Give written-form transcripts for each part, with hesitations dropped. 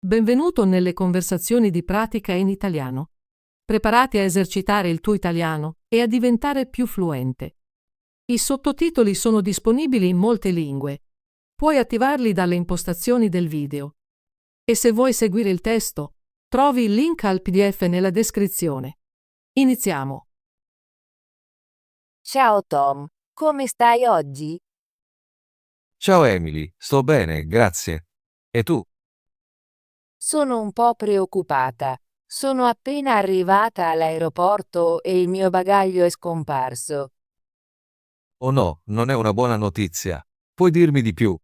Benvenuto nelle conversazioni di pratica in italiano. Preparati a esercitare il tuo italiano e a diventare più fluente. I sottotitoli sono disponibili in molte lingue. Puoi attivarli dalle impostazioni del video. E se vuoi seguire il testo, trovi il link al PDF nella descrizione. Iniziamo. Ciao Tom, come stai oggi? Ciao Emily, sto bene, grazie. E tu? Sono un po' preoccupata. Sono appena arrivata all'aeroporto e il mio bagaglio è scomparso. Oh no, non è una buona notizia. Puoi dirmi di più?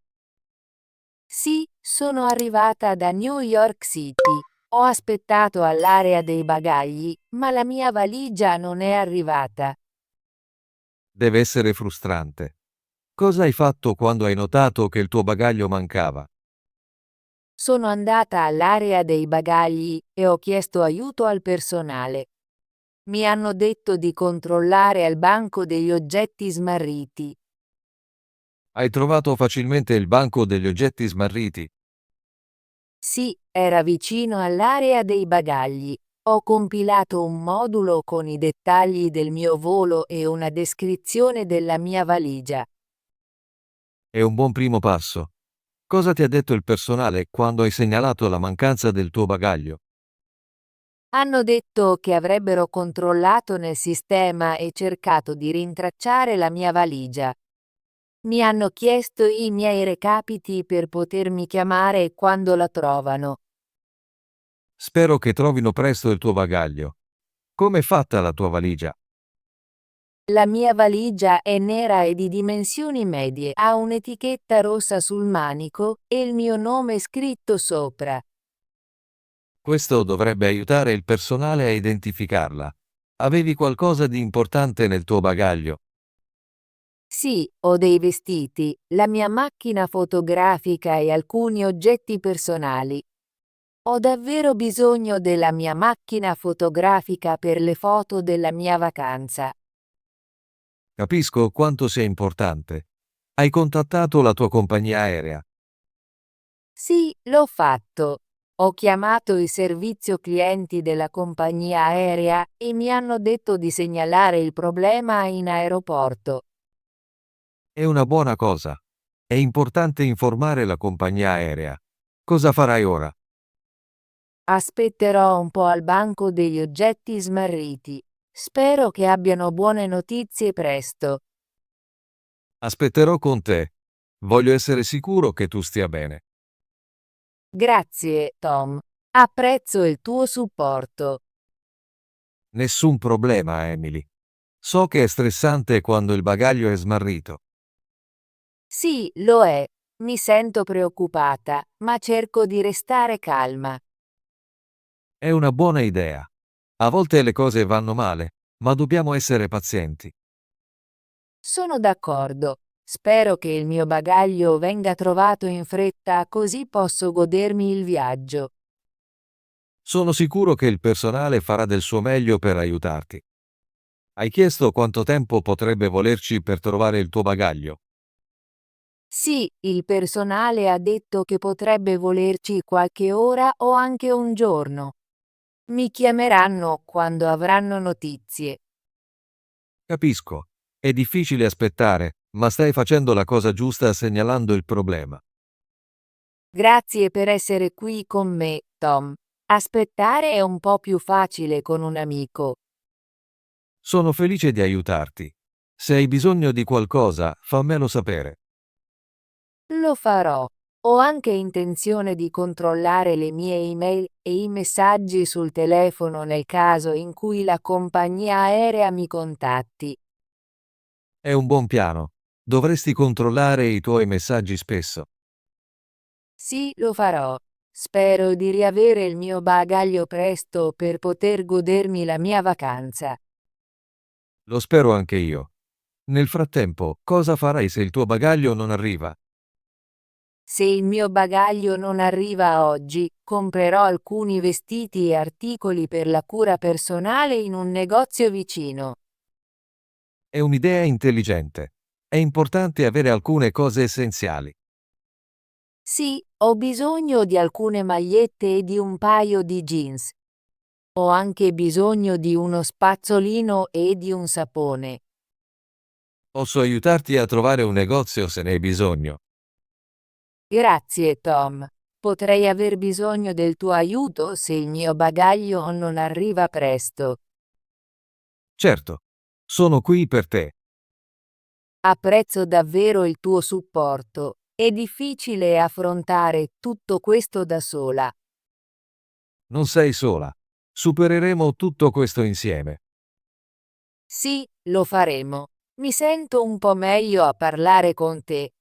Sì, sono arrivata da New York City. Ho aspettato all'area dei bagagli, ma la mia valigia non è arrivata. Deve essere frustrante. Cosa hai fatto quando hai notato che il tuo bagaglio mancava? Sono andata all'area dei bagagli e ho chiesto aiuto al personale. Mi hanno detto di controllare al banco degli oggetti smarriti. Hai trovato facilmente il banco degli oggetti smarriti? Sì, era vicino all'area dei bagagli. Ho compilato un modulo con i dettagli del mio volo e una descrizione della mia valigia. È un buon primo passo. Cosa ti ha detto il personale quando hai segnalato la mancanza del tuo bagaglio? Hanno detto che avrebbero controllato nel sistema e cercato di rintracciare la mia valigia. Mi hanno chiesto i miei recapiti per potermi chiamare quando la trovano. Spero che trovino presto il tuo bagaglio. Com'è fatta la tua valigia? La mia valigia è nera e di dimensioni medie, ha un'etichetta rossa sul manico e il mio nome scritto sopra. Questo dovrebbe aiutare il personale a identificarla. Avevi qualcosa di importante nel tuo bagaglio? Sì, ho dei vestiti, la mia macchina fotografica e alcuni oggetti personali. Ho davvero bisogno della mia macchina fotografica per le foto della mia vacanza. Capisco quanto sia importante. Hai contattato la tua compagnia aerea. Sì, l'ho fatto. Ho chiamato il servizio clienti della compagnia aerea e mi hanno detto di segnalare il problema in aeroporto. È una buona cosa. È importante informare la compagnia aerea. Cosa farai ora? Aspetterò un po' al banco degli oggetti smarriti. Spero che abbiano buone notizie presto. Aspetterò con te. Voglio essere sicuro che tu stia bene. Grazie, Tom. Apprezzo il tuo supporto. Nessun problema, Emily. So che è stressante quando il bagaglio è smarrito. Sì, lo è. Mi sento preoccupata, ma cerco di restare calma. È una buona idea. A volte le cose vanno male, ma dobbiamo essere pazienti. Sono d'accordo. Spero che il mio bagaglio venga trovato in fretta così posso godermi il viaggio. Sono sicuro che il personale farà del suo meglio per aiutarti. Hai chiesto quanto tempo potrebbe volerci per trovare il tuo bagaglio? Sì, il personale ha detto che potrebbe volerci qualche ora o anche un giorno. Mi chiameranno quando avranno notizie. Capisco. È difficile aspettare, ma stai facendo la cosa giusta segnalando il problema. Grazie per essere qui con me, Tom. Aspettare è un po' più facile con un amico. Sono felice di aiutarti. Se hai bisogno di qualcosa, fammelo sapere. Lo farò. Ho anche intenzione di controllare le mie email e i messaggi sul telefono nel caso in cui la compagnia aerea mi contatti. È un buon piano. Dovresti controllare i tuoi messaggi spesso. Sì, lo farò. Spero di riavere il mio bagaglio presto per poter godermi la mia vacanza. Lo spero anche io. Nel frattempo, cosa farai se il tuo bagaglio non arriva? Se il mio bagaglio non arriva oggi, comprerò alcuni vestiti e articoli per la cura personale in un negozio vicino. È un'idea intelligente. È importante avere alcune cose essenziali. Sì, ho bisogno di alcune magliette e di un paio di jeans. Ho anche bisogno di uno spazzolino e di un sapone. Posso aiutarti a trovare un negozio se ne hai bisogno. Grazie, Tom. Potrei aver bisogno del tuo aiuto se il mio bagaglio non arriva presto. Certo, sono qui per te. Apprezzo davvero il tuo supporto. È difficile affrontare tutto questo da sola. Non sei sola. Supereremo tutto questo insieme. Sì, lo faremo. Mi sento un po' meglio a parlare con te.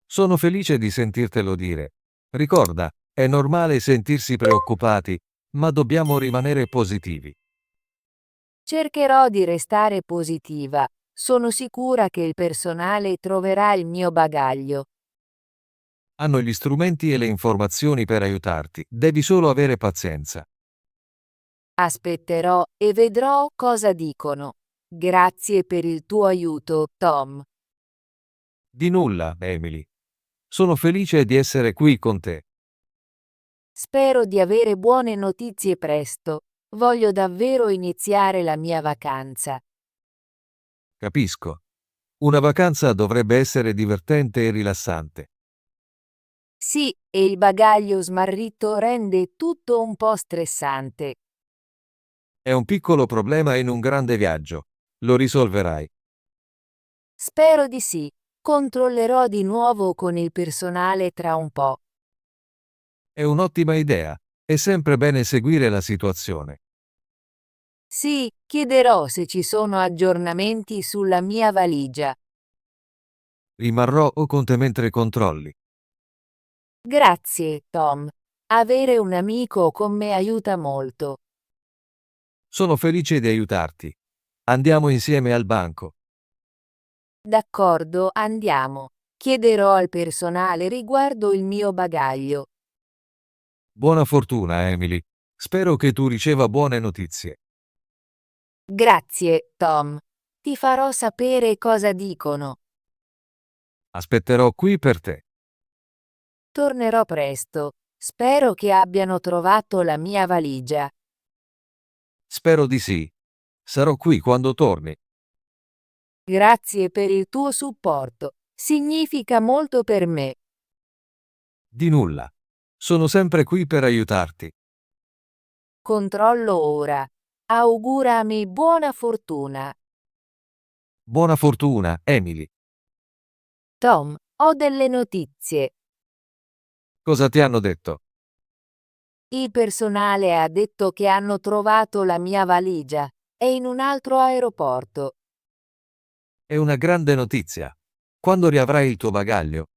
Sono felice di sentirtelo dire. Ricorda, è normale sentirsi preoccupati, ma dobbiamo rimanere positivi. Cercherò di restare positiva. Sono sicura che il personale troverà il mio bagaglio. Hanno gli strumenti e le informazioni per aiutarti, devi solo avere pazienza. Aspetterò e vedrò cosa dicono. Grazie per il tuo aiuto, Tom. Di nulla, Emily. Sono felice di essere qui con te. Spero di avere buone notizie presto. Voglio davvero iniziare la mia vacanza. Capisco. Una vacanza dovrebbe essere divertente e rilassante. Sì, e il bagaglio smarrito rende tutto un po' stressante. È un piccolo problema in un grande viaggio. Lo risolverai. Spero di sì. Controllerò di nuovo con il personale tra un po'. È un'ottima idea. È sempre bene seguire la situazione. Sì, chiederò se ci sono aggiornamenti sulla mia valigia. Rimarrò con te mentre controlli. Grazie, Tom. Avere un amico con me aiuta molto. Sono felice di aiutarti. Andiamo insieme al banco. D'accordo, andiamo. Chiederò al personale riguardo il mio bagaglio. Buona fortuna, Emily. Spero che tu riceva buone notizie. Grazie, Tom. Ti farò sapere cosa dicono. Aspetterò qui per te. Tornerò presto. Spero che abbiano trovato la mia valigia. Spero di sì. Sarò qui quando torni. Grazie per il tuo supporto. Significa molto per me. Di nulla. Sono sempre qui per aiutarti. Controllo ora. Augurami buona fortuna. Buona fortuna, Emily. Tom, ho delle notizie. Cosa ti hanno detto? Il personale ha detto che hanno trovato la mia valigia. È in un altro aeroporto. È una grande notizia. Quando riavrai il tuo bagaglio?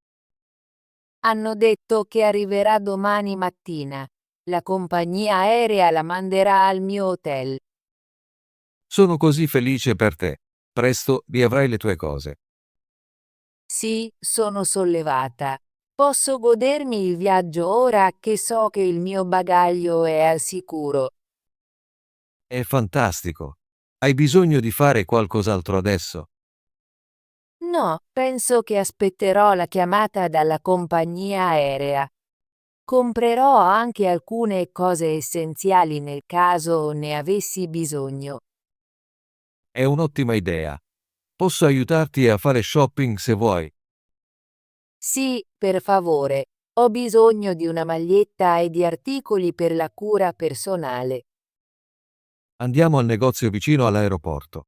Hanno detto che arriverà domani mattina. La compagnia aerea la manderà al mio hotel. Sono così felice per te. Presto riavrai le tue cose. Sì, sono sollevata. Posso godermi il viaggio ora che so che il mio bagaglio è al sicuro. È fantastico. Hai bisogno di fare qualcos'altro adesso? No, penso che aspetterò la chiamata dalla compagnia aerea. Comprerò anche alcune cose essenziali nel caso ne avessi bisogno. È un'ottima idea. Posso aiutarti a fare shopping se vuoi. Sì, per favore. Ho bisogno di una maglietta e di articoli per la cura personale. Andiamo al negozio vicino all'aeroporto.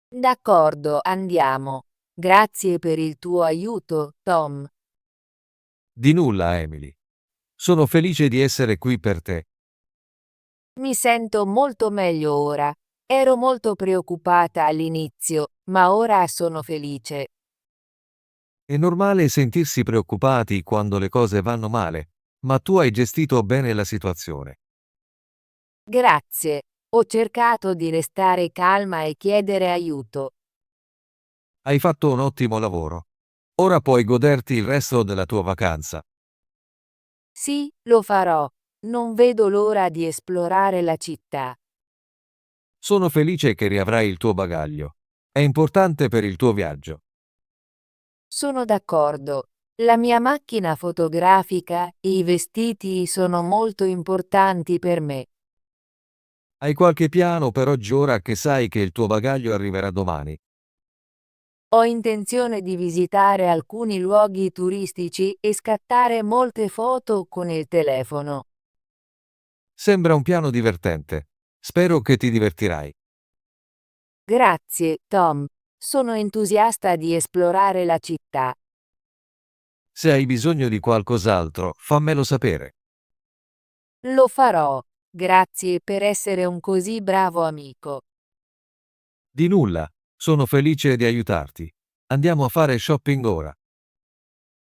D'accordo, andiamo. Grazie per il tuo aiuto, Tom. Di nulla, Emily. Sono felice di essere qui per te. Mi sento molto meglio ora. Ero molto preoccupata all'inizio, ma ora sono felice. È normale sentirsi preoccupati quando le cose vanno male, ma tu hai gestito bene la situazione. Grazie. Ho cercato di restare calma e chiedere aiuto. Hai fatto un ottimo lavoro. Ora puoi goderti il resto della tua vacanza. Sì, lo farò. Non vedo l'ora di esplorare la città. Sono felice che riavrai il tuo bagaglio. È importante per il tuo viaggio. Sono d'accordo. La mia macchina fotografica e i vestiti sono molto importanti per me. Hai qualche piano per oggi ora che sai che il tuo bagaglio arriverà domani? Ho intenzione di visitare alcuni luoghi turistici e scattare molte foto con il telefono. Sembra un piano divertente. Spero che ti divertirai. Grazie, Tom. Sono entusiasta di esplorare la città. Se hai bisogno di qualcos'altro, fammelo sapere. Lo farò. Grazie per essere un così bravo amico. Di nulla, sono felice di aiutarti. Andiamo a fare shopping ora.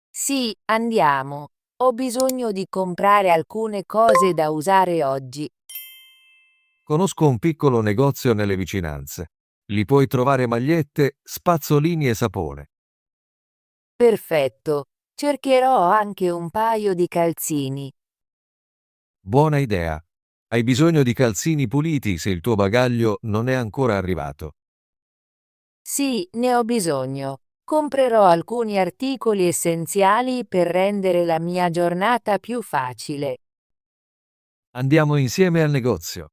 Sì, andiamo. Ho bisogno di comprare alcune cose da usare oggi. Conosco un piccolo negozio nelle vicinanze. Lì puoi trovare magliette, spazzolini e sapone. Perfetto. Cercherò anche un paio di calzini. Buona idea. Hai bisogno di calzini puliti se il tuo bagaglio non è ancora arrivato. Sì, ne ho bisogno. Comprerò alcuni articoli essenziali per rendere la mia giornata più facile. Andiamo insieme al negozio.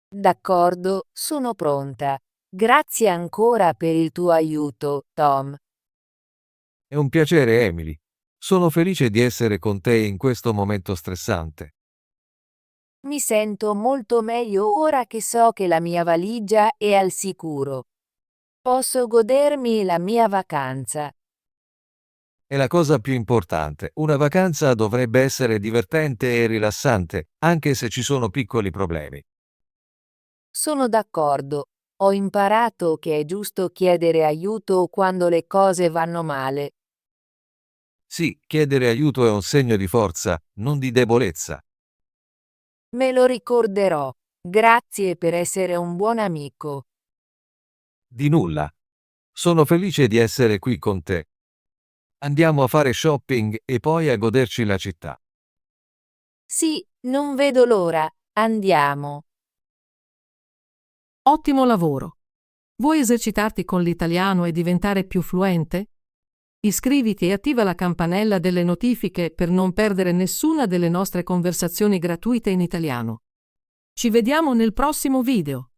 D'accordo, sono pronta. Grazie ancora per il tuo aiuto, Tom. È un piacere, Emily. Sono felice di essere con te in questo momento stressante. Mi sento molto meglio ora che so che la mia valigia è al sicuro. Posso godermi la mia vacanza. È la cosa più importante. Una vacanza dovrebbe essere divertente e rilassante, anche se ci sono piccoli problemi. Sono d'accordo. Ho imparato che è giusto chiedere aiuto quando le cose vanno male. Sì, chiedere aiuto è un segno di forza, non di debolezza. Me lo ricorderò. Grazie per essere un buon amico. Di nulla. Sono felice di essere qui con te. Andiamo a fare shopping e poi a goderci la città. Sì, non vedo l'ora. Andiamo. Ottimo lavoro! Vuoi esercitarti con l'italiano e diventare più fluente? Iscriviti e attiva la campanella delle notifiche per non perdere nessuna delle nostre conversazioni gratuite in italiano. Ci vediamo nel prossimo video!